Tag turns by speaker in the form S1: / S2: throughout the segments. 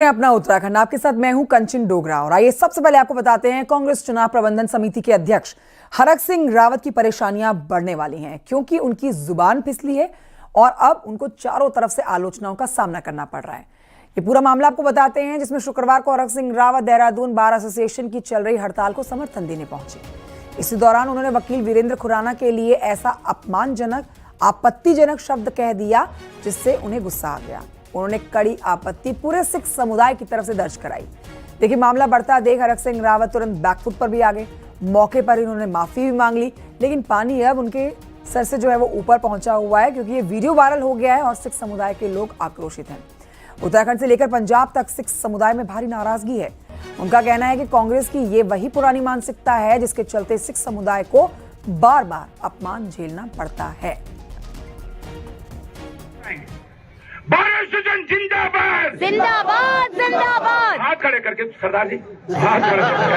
S1: अपना उत्तराखंड आपके साथ मैं हूं कंचन डोगरा। और आइए सबसे पहले आपको बताते हैं कांग्रेस चुनाव प्रबंधन समिति के अध्यक्ष हरक सिंह रावत की परेशानियां बढ़ने वाली हैं क्योंकि उनकी जुबान फिसली है और अब उनको चारों तरफ से आलोचनाओं का सामना करना पड़ रहा है। ये पूरा मामला आपको बताते हैं, जिसमें शुक्रवार को हरक सिंह रावत देहरादून बार एसोसिएशन की चल रही हड़ताल को समर्थन देने पहुंचे। इसी दौरान उन्होंने वकील वीरेंद्र खुराना के लिए ऐसा अपमानजनक आपत्तिजनक शब्द कह दिया जिससे उन्हें गुस्सा आ गया। उन्होंने कड़ी आपत्ति पूरे सिख समुदाय की तरफ से दर्ज कराई। देखिए, मामला बढ़ता देख हरक सिंह रावत तुरंत बैकफुट पर भी आ गए। मौके पर उन्होंने माफी भी मांग ली, लेकिन पानी अब उनके सर से जो है वो ऊपर पहुंचा हुआ है क्योंकि ये वीडियो वायरल हो गया है और सिख समुदाय के लोग आक्रोशित हैं। उत्तराखंड से लेकर पंजाब तक सिख समुदाय में भारी नाराजगी है। उनका कहना है कि कांग्रेस की ये वही पुरानी मानसिकता है जिसके चलते सिख समुदाय को बार बार अपमान झेलना पड़ता है।
S2: जिंदाबाद
S3: जिंदाबाद जिंदाबाद।
S2: हाथ खड़े करके सरदार जी, हाथ खड़े करके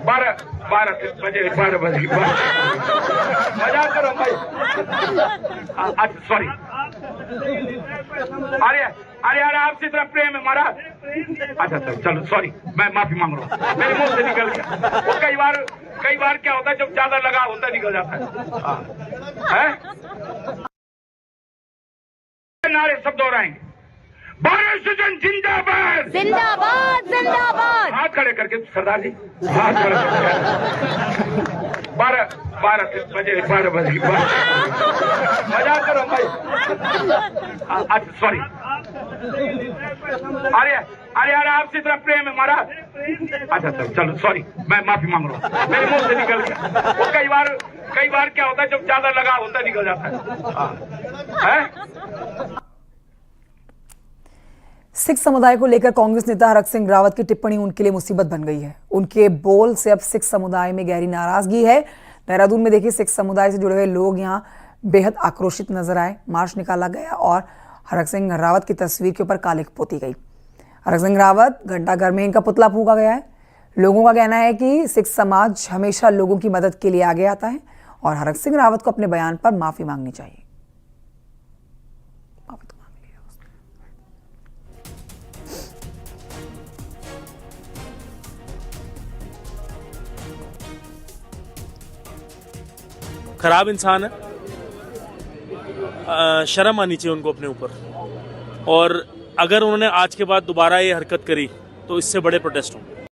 S2: 12 बजे मजाक करो भाई। अच्छा सॉरी, अरे आपसे इतना प्रेम है हमारा। अच्छा चलो सॉरी, मैं माफी मांग रहा हूँ, मेरे मुंह से निकल गया। वो कई बार क्या होता है, जब ज्यादा लगा होता है निकल जाता है। नारे सब दोहराएंगे। भारत सृजन जिंदाबाद
S3: जिंदाबाद जिंदाबाद।
S2: हाथ खड़े करके सरदार जी, हाथ खड़े करके 12 बजे मजाक करो भाई। अच्छा सॉरी, अरे आपसे इतना प्रेम है हमारा। अच्छा चलो सॉरी, मैं माफी मांग रहा हूँ, मेरे मुंह से निकल गया। वो कई बार क्या होता है, जब ज्यादा लगा होता है निकल जाता है।
S1: सिख समुदाय को लेकर कांग्रेस नेता हरक सिंह रावत की टिप्पणी उनके लिए मुसीबत बन गई है। उनके बोल से अब सिख समुदाय में गहरी नाराजगी है। देहरादून में देखिए, सिख समुदाय से जुड़े हुए लोग यहां बेहद आक्रोशित नजर आए। मार्च निकाला गया और हरक सिंह रावत की तस्वीर के ऊपर कालिख पोती गई। हरक सिंह रावत घंटाघर में इनका पुतला फूंका गया है। लोगों का कहना है कि सिख समाज हमेशा लोगों की मदद के लिए आगे आता है और हरक सिंह रावत को अपने बयान पर माफी मांगनी चाहिए।
S4: खराब इंसान है, शर्म आनी चाहिए उनको अपने ऊपर। और अगर उन्होंने आज के बाद दोबारा ये हरकत करी तो इससे बड़े प्रोटेस्ट होंगे।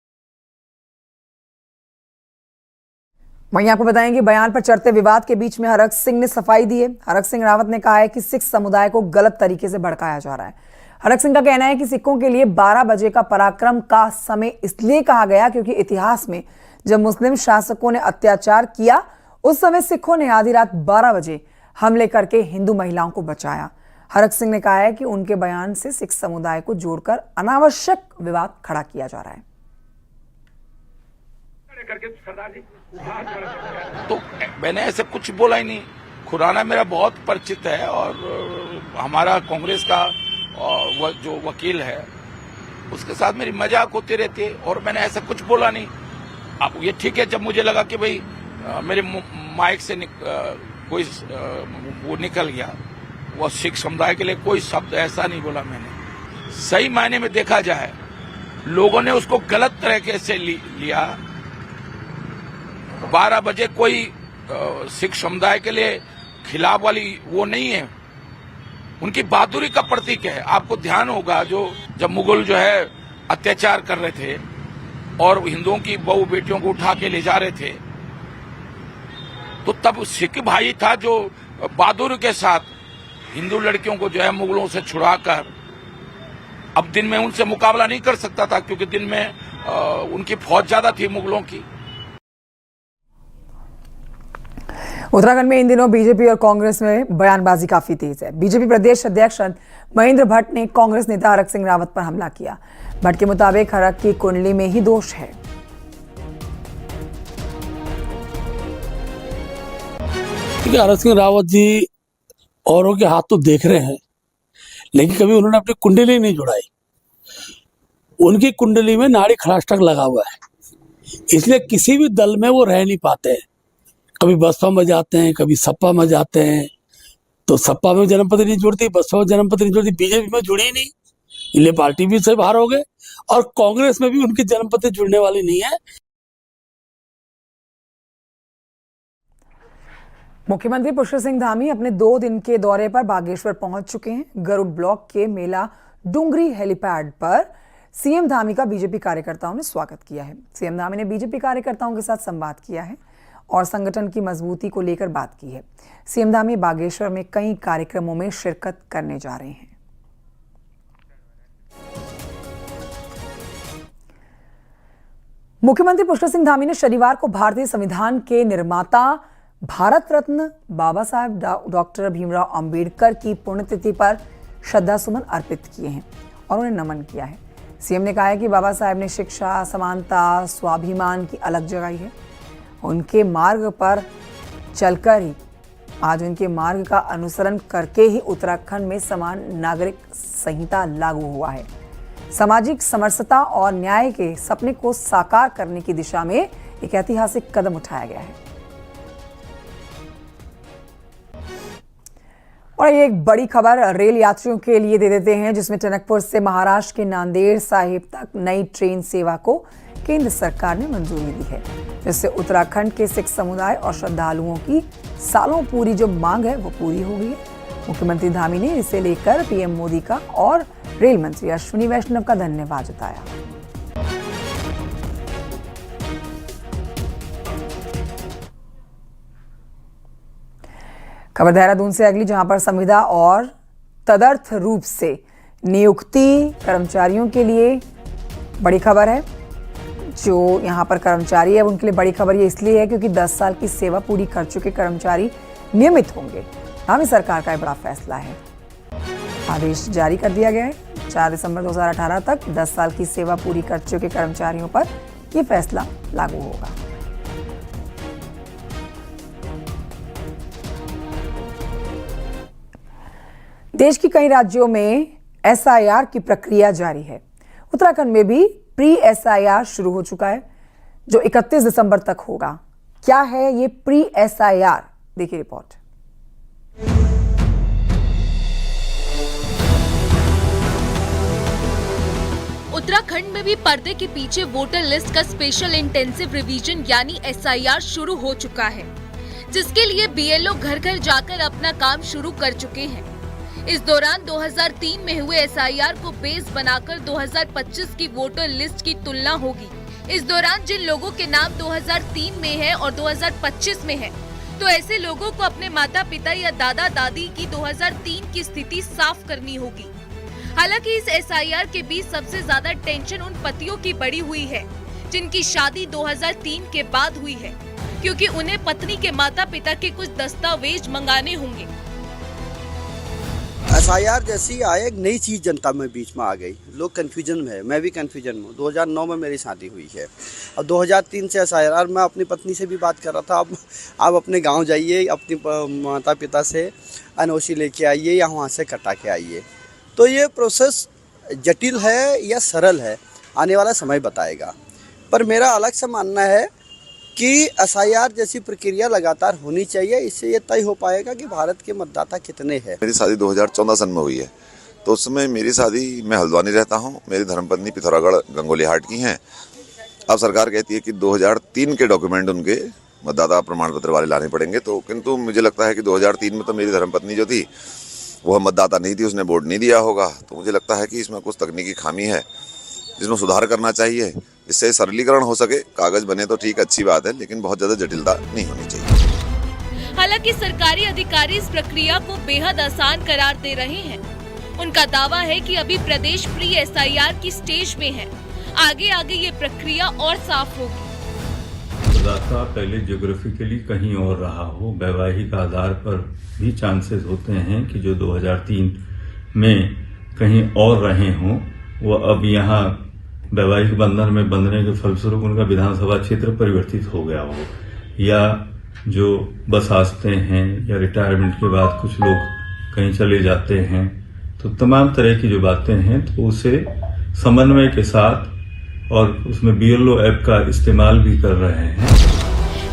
S1: वहीं आपको बताएं कि बयान पर चढ़ते विवाद के बीच में हरक सिंह ने सफाई दी है। हरक सिंह रावत ने कहा है कि सिख समुदाय को गलत तरीके से भड़काया जा रहा है। हरक सिंह का कहना है कि सिखों के लिए 12 बजे का पराक्रम का समय इसलिए कहा गया क्योंकि इतिहास में जब मुस्लिम शासकों ने अत्याचार किया उस समय सिखों ने आधी रात 12 बजे हमले करके हिंदू महिलाओं को बचाया। हरक सिंह ने कहा है कि उनके बयान से सिख समुदाय को जोड़कर अनावश्यक विवाद खड़ा किया जा रहा है।
S5: तो मैंने ऐसे कुछ बोला ही नहीं। खुराना मेरा बहुत परिचित है और हमारा कांग्रेस का जो वकील है उसके साथ मेरी मजाक होती रहती है और मैंने ऐसा कुछ बोला नहीं। अब ये ठीक है, जब मुझे लगा कि भाई मेरे माइक से कोई वो निकल गया, वो सिख समुदाय के लिए कोई शब्द ऐसा नहीं बोला मैंने। सही मायने में देखा जाए, लोगों ने उसको गलत तरीके से लिया। 12 बजे कोई सिख समुदाय के लिए खिलाफ वाली वो नहीं है, उनकी बहादुरी का प्रतीक है। आपको ध्यान होगा जब मुगल जो है अत्याचार कर रहे थे और हिंदुओं की बहू बेटियों को उठा के ले जा रहे थे, तो तब सिख भाई था जो बहादुरी के साथ हिंदू लड़कियों को जो है मुगलों से छुड़ाकर, अब दिन में उनसे मुकाबला नहीं कर सकता था क्योंकि दिन में उनकी फौज ज्यादा थी मुगलों की।
S1: उत्तराखंड में इन दिनों बीजेपी और कांग्रेस में बयानबाजी काफी तेज है। बीजेपी प्रदेश अध्यक्ष महेंद्र भट्ट ने कांग्रेस नेता हरक सिंह रावत पर हमला किया। भट्ट के मुताबिक हरक की कुंडली में ही दोष है।
S6: हरक सिंह रावत जी औरों के हाथ तो देख रहे हैं, लेकिन कभी उन्होंने अपनी कुंडली नहीं जुड़ाई। उनकी कुंडली में नाड़ी खड़ाष्टक लगा हुआ है, इसलिए किसी भी दल में वो रह नहीं पाते हैं। कभी बसपा में जाते हैं, कभी सपा में जाते हैं, तो सपा में जन्मपत्री नहीं जुड़ती, बसपा में जन्मपत्री नहीं जुड़ती, बीजेपी में जुड़ी ही नहीं। इसलिए पार्टी भी से बाहर हो गए और कांग्रेस में भी उनकी जन्मपति जुड़ने वाली नहीं है।
S1: मुख्यमंत्री पुष्कर सिंह धामी अपने 2 दिन के दौरे पर बागेश्वर पहुंच चुके हैं। गरुड़ ब्लॉक के मेला डुंगरी हेलीपैड पर सीएम धामी का बीजेपी कार्यकर्ताओं ने स्वागत किया है। सीएम धामी ने बीजेपी कार्यकर्ताओं के साथ संवाद किया है और संगठन की मजबूती को लेकर बात की है। सीएम धामी बागेश्वर में कई कार्यक्रमों में शिरकत करने जा रहे हैं। मुख्यमंत्री पुष्कर सिंह धामी ने शनिवार को भारतीय संविधान के निर्माता भारत रत्न बाबा साहेब डॉक्टर भीमराव अंबेडकर की पुण्यतिथि पर श्रद्धा सुमन अर्पित किए हैं और उन्हें नमन किया है। सीएम ने कहा है कि बाबा साहेब ने शिक्षा, समानता, स्वाभिमान की अलग जगाई है। उनके मार्ग पर चलकर ही आज उनके मार्ग का अनुसरण करके ही उत्तराखंड में समान नागरिक संहिता लागू हुआ है। सामाजिक समरसता और न्याय के सपने को साकार करने की दिशा में एक ऐतिहासिक कदम उठाया गया है। और ये एक बड़ी खबर रेल यात्रियों के लिए दे देते हैं, जिसमें टनकपुर से महाराष्ट्र के नांदेड़ साहिब तक नई ट्रेन सेवा को केंद्र सरकार ने मंजूरी दी है, जिससे उत्तराखंड के सिख समुदाय और श्रद्धालुओं की सालों पूरी जो मांग है वो पूरी हो गई है। मुख्यमंत्री धामी ने इसे लेकर पीएम मोदी का और रेल मंत्री अश्विनी वैष्णव का धन्यवाद जताया। खबर देहरादून से अगली, जहां पर संविदा और तदर्थ रूप से नियुक्ति कर्मचारियों के लिए बड़ी खबर है। जो यहां पर कर्मचारी है उनके लिए बड़ी खबर ये इसलिए है क्योंकि 10 साल की सेवा पूरी कर चुके कर्मचारी नियमित होंगे। धामी सरकार का एक बड़ा फैसला है। आदेश जारी कर दिया गया है। 4 दिसंबर 2018 तक 10 साल की सेवा पूरी कर चुके कर्मचारियों पर यह फैसला लागू होगा। देश की कई राज्यों में एसआईआर की प्रक्रिया जारी है। उत्तराखंड में भी प्री एसआईआर शुरू हो चुका है, जो 31 दिसंबर तक होगा। क्या है ये प्री एसआईआर, देखिए रिपोर्ट।
S7: उत्तराखंड में भी पर्दे के पीछे वोटर लिस्ट का स्पेशल इंटेंसिव रिवीजन यानी एसआईआर शुरू हो चुका है, जिसके लिए बीएलओ घर घर जाकर अपना काम शुरू कर चुके हैं। इस दौरान 2003 में हुए एसआईआर को बेस बनाकर 2025 की वोटर लिस्ट की तुलना होगी। इस दौरान जिन लोगों के नाम 2003 में है और 2025 में है, तो ऐसे लोगों को अपने माता पिता या दादा दादी की 2003 की स्थिति साफ करनी होगी। हालांकि इस एसआईआर के बीच सबसे ज्यादा टेंशन उन पतियों की बढ़ी हुई है जिनकी शादी 2003 के बाद हुई है, क्योंकि उन्हें पत्नी के माता पिता के कुछ दस्तावेज मंगाने होंगे।
S8: एसआईआर जैसी आए एक नई चीज जनता में बीच में आ गई। लोग कंफ्यूजन में है, मैं भी कंफ्यूजन में हूँ। 2009 में मेरी शादी हुई है। अब 2003 से एसआईआर, मैं अपनी पत्नी से भी बात कर रहा था। अब आप अपने गांव जाइए, अपनी माता पिता से एनओसी लेके आइए या वहाँ से कटा के आइए। तो ये प्रोसेस जटिल है या सरल है, आने वाला समय बताएगा। पर मेरा अलग से मानना है कि एसआईआर जैसी प्रक्रिया लगातार होनी चाहिए। इससे ये तय हो पाएगा कि भारत के मतदाता कितने हैं।
S9: मेरी शादी 2014 सन में हुई है, तो उस समय मेरी शादी, मैं हल्द्वानी रहता हूँ, मेरी धर्मपत्नी पिथौरागढ़ गंगोली हाट की हैं। अब सरकार कहती है कि 2003 के डॉक्यूमेंट उनके मतदाता प्रमाण पत्र वाले लाने पड़ेंगे। तो किंतु मुझे लगता है कि 2003 में तो मेरी धर्मपत्नी जो थी वह मतदाता नहीं थी, उसने वोट नहीं दिया होगा। तो मुझे लगता है कि इसमें कुछ तकनीकी खामी है जिसमें सुधार करना चाहिए, जिससे सरलीकरण हो सके। कागज बने तो ठीक, अच्छी बात है, लेकिन बहुत ज्यादा जटिलता नहीं होनी चाहिए।
S7: हालांकि सरकारी अधिकारी इस प्रक्रिया को बेहद आसान करार दे रहे हैं। उनका दावा है कि अभी प्रदेश प्री एसआईआर की स्टेज में है। आगे आगे ये प्रक्रिया और साफ होगी।
S10: मतदाता पहले ज्योग्राफिकली कहीं और रहा हो, वैवाहिक आधार पर भी चांसेस होते हैं कि जो 2003 में कहीं और रहे हों, वो अब यहाँ वैवाहिक बंधन में बंधने के फलस्वरूप उनका विधानसभा क्षेत्र परिवर्तित हो गया हो, या जो बसाते हैं या रिटायरमेंट के बाद कुछ लोग कहीं चले जाते हैं। तो तमाम तरह की जो बातें हैं, तो उसे समन्वय के साथ और उसमें बीएलओ ऐप का इस्तेमाल भी कर रहे हैं।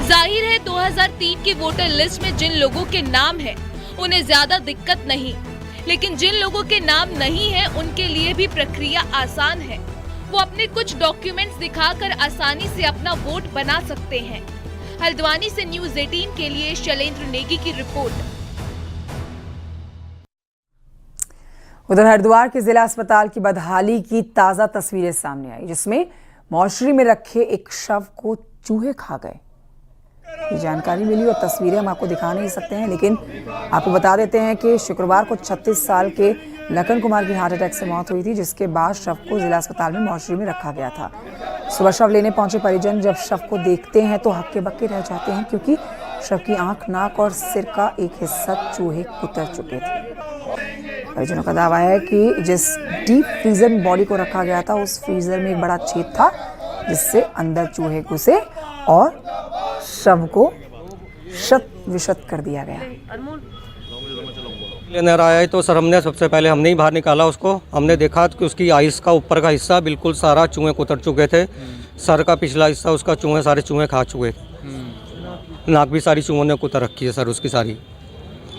S7: जाहिर है 2003 की वोटर लिस्ट में जिन लोगों के नाम हैं, उन्हें ज्यादा दिक्कत नहीं। लेकिन जिन लोगों के नाम नहीं है उनके लिए भी प्रक्रिया आसान है। वो अपने कुछ डॉक्यूमेंट्स दिखाकर आसानी से अपना वोट बना सकते हैं। हल्द्वानी से न्यूज़ 18 के लिए शैलेंद्र नेगी की रिपोर्ट।
S1: उधर हरिद्वार के जिला अस्पताल की बदहाली की ताजा तस्वीरें सामने आई, जिसमें मॉर्चरी में रखे एक शव को चूहे खा गए। ये जानकारी मिली और तस्वीरें हम आपको दिखा नहीं सकते हैं, लेकिन आपको बता देते हैं कि शुक्रवार को 36 साल के लखन कुमार की हार्ट अटैक से मौत हुई थी, जिसके बाद शव को जिला अस्पताल में मॉर्चरी में रखा गया था। सुबह शव लेने पहुंचे परिजन जब शव को देखते हैं तो हक्के बक्के रह जाते हैं, क्योंकि शव की आंख, नाक और सिर का एक हिस्सा चूहे कुतर चुके थे। परिजनों का दावा है कि जिस डीप फ्रीजर में बॉडी को रखा गया था, उस फ्रीजर में एक बड़ा छेद था, जिससे अंदर चूहे घुसे और शव को शत विशत कर दिया गया।
S11: लेने आया है तो सर सबसे पहले हमने ही बाहर निकाला उसको। हमने देखा कि उसकी आइस का ऊपर का हिस्सा बिल्कुल सारा चूहे कुतर चुके थे। सर का पिछला हिस्सा उसका सारे चूहे खा चुके थे। नाक भी सारी चूहों ने कुतर रखी है सर उसकी सारी।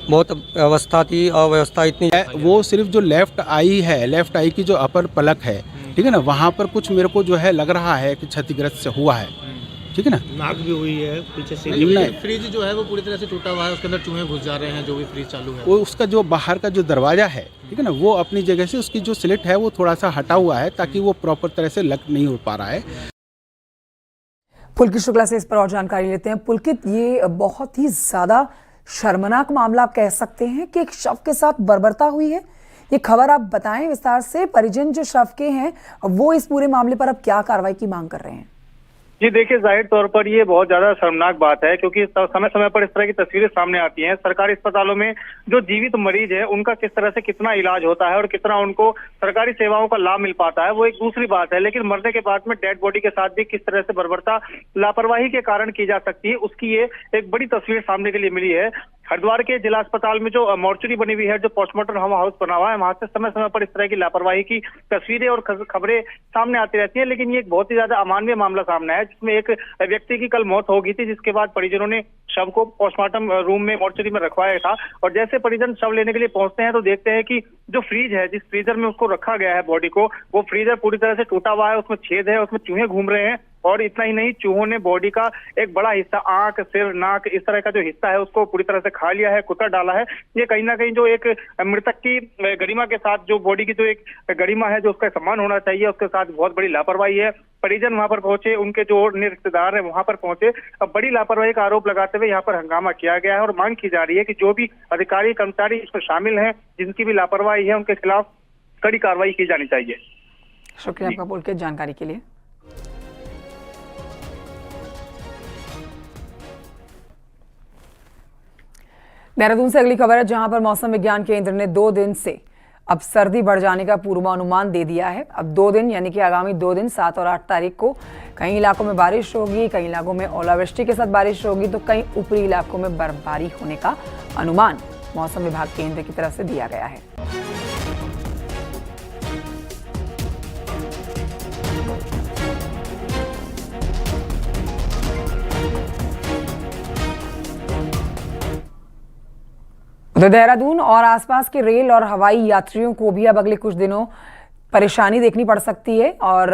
S11: बहुत अवस्था थी, अव्यवस्था इतनी है।
S12: वो सिर्फ जो लेफ्ट आई है, लेफ्ट आई की जो अपर पलक है, ठीक है ना, वहाँ पर कुछ मेरे को जो है लग रहा है कि क्षतिग्रस्त से हुआ है, ठीक है ना।
S13: नाक भी हुई है पीछे से। फ्रिज जो है वो पूरी तरह से टूटा हुआ है, उसके अंदर चूहे घुस जा रहे हैं। जो भी फ्रिज चालू है
S12: वो उसका जो बाहर का जो दरवाजा है, ठीक है ना, वो अपनी जगह से उसकी जो स्लिट है वो थोड़ा सा हटा हुआ है, ताकि वो प्रॉपर तरह से लग नहीं हो पा रहा है।
S1: पुलकित शुक्ला से इस पर और जानकारी लेते हैं। पुलकित, ये बहुत ही ज्यादा शर्मनाक मामला आप कह सकते हैं कि एक शव के साथ बर्बरता हुई है। ये खबर आप बताएं विस्तार से। परिजन जो शव के हैं वो इस पूरे मामले पर अब क्या कार्रवाई की मांग कर रहे हैं?
S14: जी देखिए, जाहिर तौर पर ये बहुत ज्यादा शर्मनाक बात है, क्योंकि समय समय पर इस तरह की तस्वीरें सामने आती हैं। सरकारी अस्पतालों में जो जीवित मरीज है उनका किस तरह से कितना इलाज होता है और कितना उनको सरकारी सेवाओं का लाभ मिल पाता है, वो एक दूसरी बात है। लेकिन मरने के बाद में डेड बॉडी के साथ भी किस तरह से बर्बरता लापरवाही के कारण की जा सकती है, उसकी ये एक बड़ी तस्वीर सामने के लिए मिली है। हरिद्वार के जिला अस्पताल में जो मॉर्चरी बनी हुई है, जो पोस्टमार्टम हाउस बना हुआ है, वहां से समय समय पर इस तरह की लापरवाही की तस्वीरें और खबरें सामने आती रहती हैं। लेकिन ये एक बहुत ही ज्यादा अमानवीय मामला सामने आया, जिसमें एक व्यक्ति की कल मौत हो गई थी, जिसके बाद परिजनों ने शव को पोस्टमार्टम रूम में, मॉर्चरी में रखवाया था। और जैसे परिजन शव लेने के लिए पहुंचते हैं तो देखते हैं कि जो फ्रीज है, जिस फ्रीजर में उसको रखा गया है बॉडी को, वो फ्रीजर पूरी तरह से टूटा हुआ है, उसमें छेद है, उसमें चूहे घूम रहे हैं। और इतना ही नहीं, चूहों ने बॉडी का एक बड़ा हिस्सा, आंख, सिर, नाक, इस तरह का जो हिस्सा है उसको पूरी तरह से खा लिया है, कुतर डाला है। ये कहीं ना कहीं जो एक मृतक की गरिमा के साथ, जो बॉडी की जो एक गरिमा है, जो उसका सम्मान होना चाहिए, उसके साथ बहुत बड़ी लापरवाही है। परिजन वहां पर पहुंचे, उनके जो रिश्तेदार है वहां पर पहुंचे, अब बड़ी लापरवाही का आरोप लगाते हुए यहाँ पर हंगामा किया गया है और मांग की जा रही है कि जो भी अधिकारी कर्मचारी इसमें शामिल हैं, जिनकी भी लापरवाही है, उनके खिलाफ कड़ी कार्रवाई की जानी चाहिए।
S1: शुक्रिया आपका पुलकित जानकारी के लिए। देहरादून से अगली खबर है, जहां पर मौसम विज्ञान केंद्र ने 2 दिन से अब सर्दी बढ़ जाने का पूर्वानुमान दे दिया है। अब 2 दिन यानी कि आगामी 2 दिन 7 और 8 तारीख को कई इलाकों में बारिश होगी, कई इलाकों में ओलावृष्टि के साथ बारिश होगी, तो कई ऊपरी इलाकों में बर्फबारी होने का अनुमान मौसम विभाग केंद्र की तरफ से दिया गया है। उधर देहरादून और आसपास के रेल और हवाई यात्रियों को भी अब अगले कुछ दिनों परेशानी देखनी पड़ सकती है। और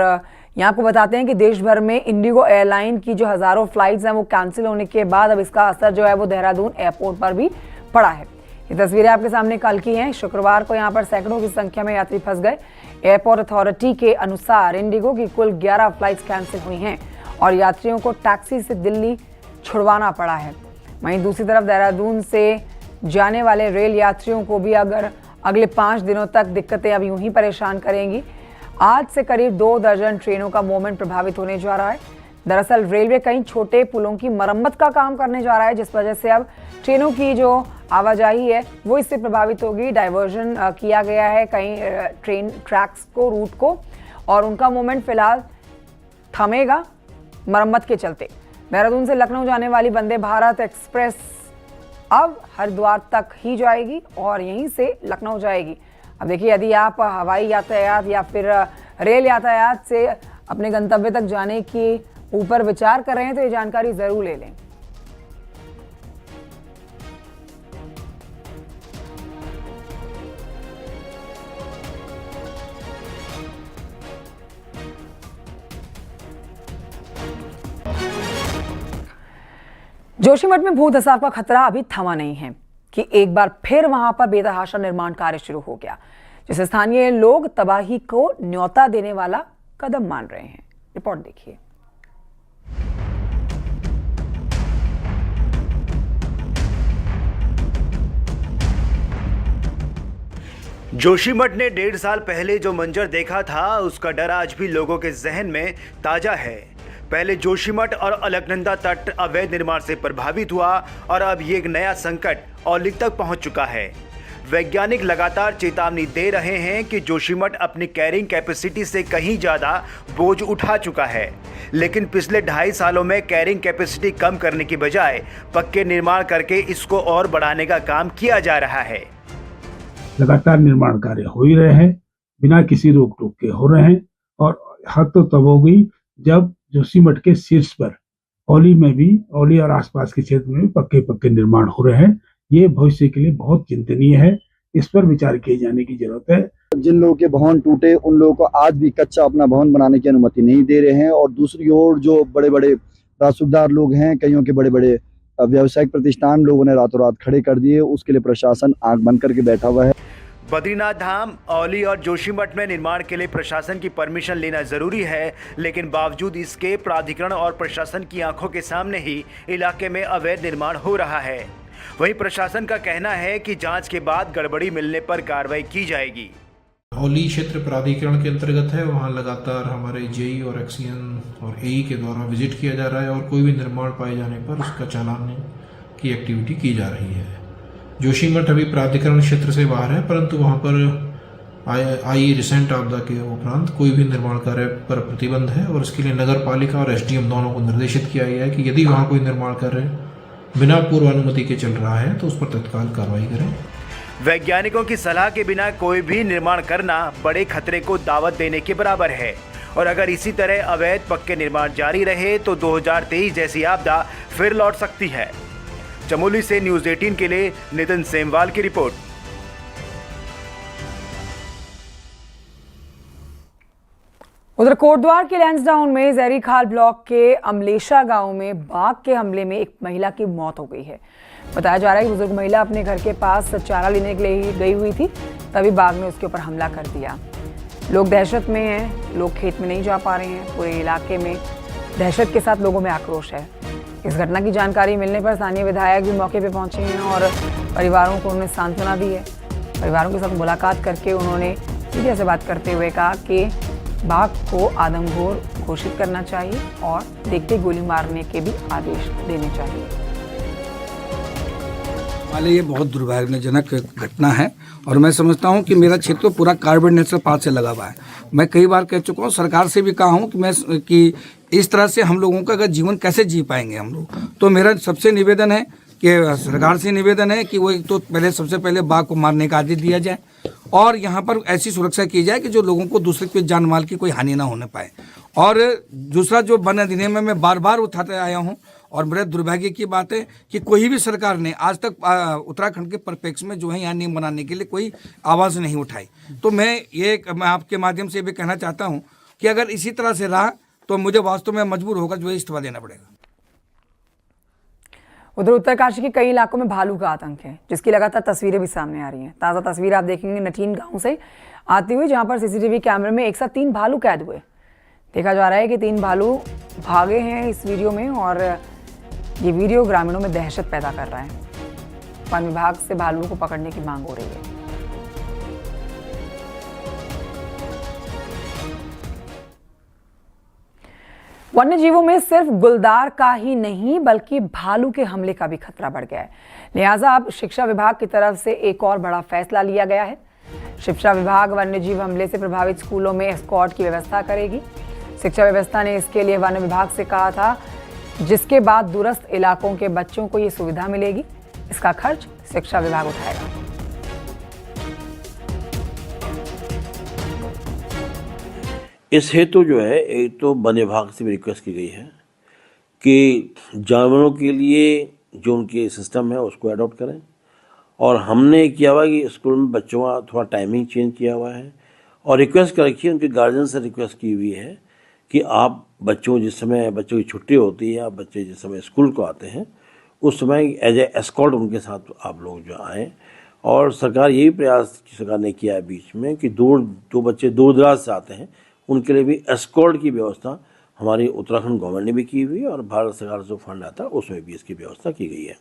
S1: यहाँ आपको बताते हैं कि देश भर में इंडिगो एयरलाइन की जो हजारों फ्लाइट्स हैं वो कैंसिल होने के बाद अब इसका असर जो है वो देहरादून एयरपोर्ट पर भी पड़ा है। ये तस्वीरें आपके सामने कल की हैं। शुक्रवार को यहाँ पर सैकड़ों की संख्या में यात्री फंस गए। एयरपोर्ट अथॉरिटी के अनुसार इंडिगो की कुल 11 फ्लाइट्स कैंसिल हुई हैं और यात्रियों को टैक्सी से दिल्ली छुड़वाना पड़ा है। वहीं दूसरी तरफ देहरादून से जाने वाले रेल यात्रियों को भी अगले 5 दिनों तक दिक्कतें अब यूं ही परेशान करेंगी। आज से करीब 2 दर्जन ट्रेनों का मूवमेंट प्रभावित होने जा रहा है। दरअसल रेलवे कई छोटे पुलों की मरम्मत का काम करने जा रहा है, जिस वजह से अब ट्रेनों की जो आवाजाही है वो इससे प्रभावित होगी। डाइवर्जन किया गया है कई ट्रेन ट्रैक्स को, रूट को, और उनका मूवमेंट फिलहाल थमेगा मरम्मत के चलते। देहरादून से लखनऊ जाने वाली वंदे भारत एक्सप्रेस अब हरिद्वार तक ही जाएगी और यहीं से लखनऊ जाएगी। अब देखिए, यदि आप हवाई यातायात या फिर रेल यातायात से अपने गंतव्य तक जाने की ऊपर विचार कर रहे हैं तो ये जानकारी जरूर ले लें। जोशीमठ में भू धसाव का खतरा अभी थमा नहीं है कि एक बार फिर वहां पर बेतहाशा निर्माण कार्य शुरू हो गया, जिसे स्थानीय लोग तबाही को न्योता देने वाला कदम मान रहे हैं। रिपोर्ट देखिए।
S15: जोशीमठ ने 1.5 साल पहले जो मंजर देखा था, उसका डर आज भी लोगों के जहन में ताजा है। पहले जोशीमठ और अलकनंदा तट अवैध निर्माण से प्रभावित हुआ और अब ये एक नया संकट औली तक पहुंच चुका है। वैज्ञानिक लगातार चेतावनी दे रहे हैं कि जोशीमठ अपनी कैरिंग कैपेसिटी से कहीं ज़्यादा बोझ उठा चुका है, लेकिन पिछले 2.5 सालों में कैरिंग कैपेसिटी कम करने की बजाय पक्के निर्माण करके इसको और बढ़ाने का काम किया जा रहा है।
S12: लगातार निर्माण कार्य हो ही रहे हैं, बिना किसी रोक टोक के हो रहे हैं, और हद तो तब हो गई जब जोशीमठ के शीर्ष पर औली में भी, औली और आसपास के क्षेत्र में भी पक्के निर्माण हो रहे हैं। ये भविष्य के लिए बहुत चिंतनीय है, इस पर विचार किए जाने की जरूरत है।
S8: जिन लोगों के भवन टूटे, उन लोगों को आज भी कच्चा अपना भवन बनाने की अनुमति नहीं दे रहे हैं, और दूसरी ओर जो बड़े बड़े राजसूबदार लोग हैं, कईयों के बड़े बड़े व्यावसायिक प्रतिष्ठान लोगों ने रातों रात खड़े कर दिए, उसके लिए प्रशासन आंख बंद करके बैठा हुआ है।
S15: बद्रीनाथ धाम, औली और जोशीमठ में निर्माण के लिए प्रशासन की परमिशन लेना जरूरी है, लेकिन बावजूद इसके प्राधिकरण और प्रशासन की आंखों के सामने ही इलाके में अवैध निर्माण हो रहा है। वहीं प्रशासन का कहना है कि जांच के बाद गड़बड़ी मिलने पर कार्रवाई की जाएगी।
S13: औली क्षेत्र प्राधिकरण के अंतर्गत है, वहाँ लगातार हमारे जेई और एक्सीएन और एई के द्वारा विजिट किया जा रहा है, और कोई भी निर्माण पाए जाने पर उसका चालान की एक्टिविटी की जा रही है। जोशीमठ अभी प्राधिकरण क्षेत्र से बाहर है, परंतु वहाँ पर आई रिसेंट आपदा के उपरांत कोई भी निर्माण कार्य पर प्रतिबंध है, और इसके लिए नगर पालिका और एसडीएम दोनों को निर्देशित किया गया है कि यदि वहाँ कोई निर्माण कार्य बिना पूर्व अनुमति के चल रहा है तो उस पर तत्काल कार्रवाई करें।
S15: वैज्ञानिकों की सलाह के बिना कोई भी निर्माण करना बड़े खतरे को दावत देने के बराबर है, और अगर इसी तरह अवैध पक्के निर्माण जारी रहे तो 2023 जैसी आपदा फिर लौट सकती है। चमोली से न्यूज़ 18 के लिए नितिन सेमवाल की रिपोर्ट।
S1: उधर कोटद्वार के लैंसडाउन में जहरीखाल ब्लॉक के अमलेशा गांव में बाघ के हमले में एक महिला की मौत हो गई है। बताया जा रहा है कि बुजुर्ग महिला अपने घर के पास चारा लेने के लिए गई हुई थी, तभी बाघ ने उसके ऊपर हमला कर दिया। लोग दहशत में हैं, लोग खेत में नहीं जा पा रहे हैं। पूरे इलाके में दहशत के साथ लोगों में आक्रोश है। इस घटना की जानकारी मिलने पर स्थानीय विधायक भी मौके पर पहुंचे हैं और परिवारों को उन्होंने सांत्वना दी है। परिवारों के साथ मुलाकात करके उन्होंने मीडिया से बात करते हुए कहा कि बाघ को आदमखोर घोषित करना चाहिए और देखते गोली मारने के भी आदेश देने चाहिए।
S16: वाले ये बहुत दुर्भाग्यजनक घटना है, और मैं समझता हूं कि मेरा क्षेत्र तो पूरा कार्बन नेशनल पार्क से लगा हुआ है। मैं कई बार कह चुका हूं, सरकार से भी कहा हूं कि इस तरह से हम लोगों का अगर जीवन कैसे जी पाएंगे हम लोग। तो मेरा सबसे निवेदन है कि सरकार से निवेदन है कि वो एक तो सबसे पहले बाघ को मारने का आदेश दिया जाए, और यहाँ पर ऐसी सुरक्षा की जाए कि जो लोगों को दूसरे के जान माल की कोई हानि ना होने पाए। और दूसरा जो वन अधिनियम में मैं बार बार उठाते आया हूँ, और बड़े दुर्भाग्य की बात है कि कोई भी सरकार ने आज तक उत्तराखंड के परिप्रेक्ष्य में जो है यहाँ नियम बनाने के लिए कोई आवाज़ नहीं उठाई। तो मैं आपके माध्यम से भी कहना चाहता हूँ कि अगर इसी तरह से रहा तो मुझे वास्तव में मजबूर होकर जो है इस्तीफा देना पड़ेगा।
S1: उधर उत्तरकाशी के कई इलाकों में भालू का आतंक है, जिसकी लगातार तस्वीरें भी सामने आ रही हैं। ताज़ा तस्वीर आप देखेंगे नटीन गांव से आती हुई, जहां पर सीसीटीवी कैमरे में एक साथ 3 भालू कैद हुए। देखा जा रहा है कि 3 भालू भागे हैं इस वीडियो में, और ये वीडियो ग्रामीणों में दहशत पैदा कर रहा है। वन विभाग से भालू को पकड़ने की मांग हो रही है। वन्य जीवों में सिर्फ गुलदार का ही नहीं बल्कि भालू के हमले का भी खतरा बढ़ गया है। लिहाजा अब शिक्षा विभाग की तरफ से एक और बड़ा फैसला लिया गया है। शिक्षा विभाग वन्यजीव हमले से प्रभावित स्कूलों में एस्कॉर्ट की व्यवस्था करेगी। शिक्षा व्यवस्था ने इसके लिए वन विभाग से कहा था, जिसके बाद दूरस्थ इलाकों के बच्चों को ये सुविधा मिलेगी। इसका खर्च शिक्षा विभाग उठाएगा।
S17: इस हेतु जो है, एक तो वन विभाग से भी रिक्वेस्ट की गई है कि जानवरों के लिए जो उनके सिस्टम है उसको अडॉप्ट करें, और हमने किया हुआ कि स्कूल में बच्चों का थोड़ा टाइमिंग चेंज किया हुआ है, और रिक्वेस्ट कर रखी है, उनके गार्जियन से रिक्वेस्ट की हुई है कि आप बच्चों जिस समय बच्चों की छुट्टी होती है या बच्चे जिस समय स्कूल को आते हैं उस समय एज ए एस्कॉर्ट उनके साथ आप लोग जो आए। और सरकार यही प्रयास सरकार ने किया है बीच में कि जो बच्चे दूर दराज से आते हैं उनके लिए भी एस्कॉर्ट की व्यवस्था हमारी उत्तराखंड गवर्नमेंट ने भी की हुई है और भारत सरकार से जो फंड आता है उसमें भी इसकी व्यवस्था की गई है।